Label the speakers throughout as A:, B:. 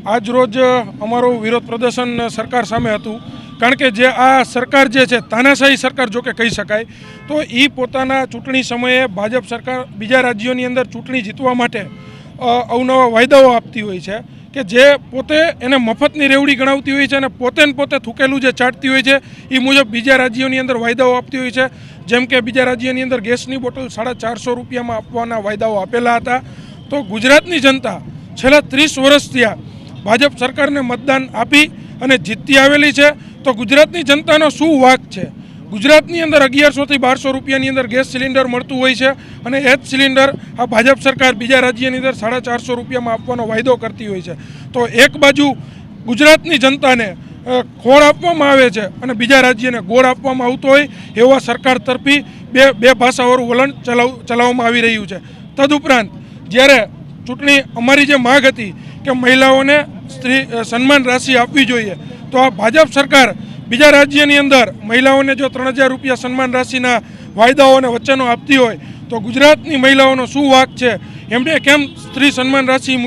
A: આજ રોજ અમારું વિરોધ પ્રદર્શન સરકાર સામે હતું, કારણ કે જે આ સરકાર જે છે તાનાશાહી સરકાર જો કે કહી શકાય, તો એ પોતાના ચૂંટણી સમયે ભાજપ સરકાર બીજા રાજ્યોની અંદર ચૂંટણી જીતવા માટે અવનવા વાયદાઓ આપતી હોય છે કે જે પોતે એને મફતની રેવડી ગણાવતી હોય છે અને પોતે ને પોતે થૂકેલું જે ચાટતી હોય છે એ મુજબ બીજા રાજ્યોની અંદર વાયદાઓ આપતી હોય છે। જેમ કે બીજા રાજ્યની અંદર ગેસની બોટલ 450 રૂપિયામાં આપવાના વાયદાઓ આપેલા હતા। તો ગુજરાતની જનતા છેલ્લા 30 વર્ષ થયા ભાજપ સરકારને મતદાન આપી અને જીતતી આવેલી છે। તો ગુજરાતની જનતાનો શું વાંક છે? ગુજરાતની અંદર 1100 થી 1200 રૂપિયાની અંદર ગેસ સિલિન્ડર મળતું હોય છે અને એ જ સિલિન્ડર આ ભાજપ સરકાર બીજા રાજ્યની અંદર 450 રૂપિયામાં આપવાનો વાયદો કરતી હોય છે। તો એક બાજુ ગુજરાતની જનતાને ખોળ આપવામાં આવે છે અને બીજા રાજ્યને ગોળ આપવામાં આવતો હોય એવા સરકાર તરફી બે ભાષાવાળું વલણ ચલાવવામાં આવી રહ્યું છે। તદુપરાંત જ્યારે ચૂંટણી અમારી જે માગ હતી કે મહિલાઓને સ્ત્રી સન્માન રાશિ આપવી જોઈએ, તો આ ભાજપ સરકાર બીજા રાજ્યની અંદર મહિલાઓને જો 3000 રૂપિયા સન્માન રાશિના વાયદાઓ અને વચનો આપતી હોય તો ગુજરાતની મહિલાઓનો શું વાંક છે? એમને કેમ સ્ત્રી સન્માન રાશિ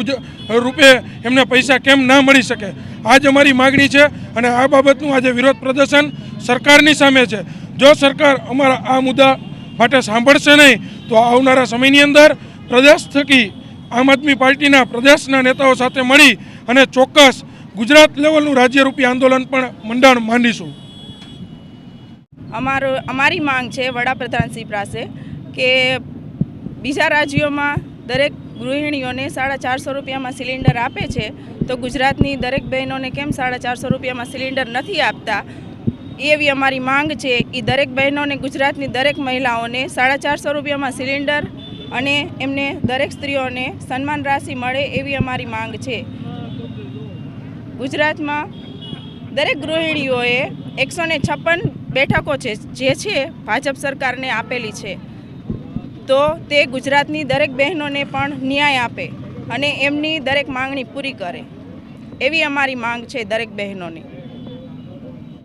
A: રૂપે એમને પૈસા કેમ ના મળી શકે? આજ અમારી માગણી છે અને આ બાબતનું આજે વિરોધ પ્રદર્શન સરકારની સામે છે। જો સરકાર અમારા આ મુદ્દા માટે સાંભળશે નહીં તો આવનારા સમયની અંદર પ્રદેશ થકી આમ આદમી પાર્ટીના પ્રદેશના નેતાઓ સાથે મળી અને ચોક્કસ ગુજરાત લેવલનું રાજ્યરૂપી આંદોલન પણ મંડાણ માંડીશું।
B: અમારી માંગ છે વડાપ્રધાનશ્રી પાસે કે બીજા રાજ્યોમાં દરેક ગૃહિણીઓને 450 રૂપિયામાં સિલિન્ડર આપે છે, તો ગુજરાતની દરેક બહેનોને કેમ 450 રૂપિયામાં સિલિન્ડર નથી આપતા? એવી અમારી માંગ છે કે દરેક બહેનોને, ગુજરાતની દરેક મહિલાઓને 450 રૂપિયામાં સિલિન્ડર અને એમને દરેક સ્ત્રીઓને સન્માન રાશિ મળે એવી અમારી માંગ છે। ગુજરાતમાં દરેક ગૃહિણીઓએ 156 બેઠકો છે જે છે ભાજપ સરકારને આપેલી છે, તો તે ગુજરાતની દરેક બહેનોને પણ ન્યાય આપે અને એમની દરેક માંગણી પૂરી કરે એવી અમારી માંગ છે દરેક બહેનોની।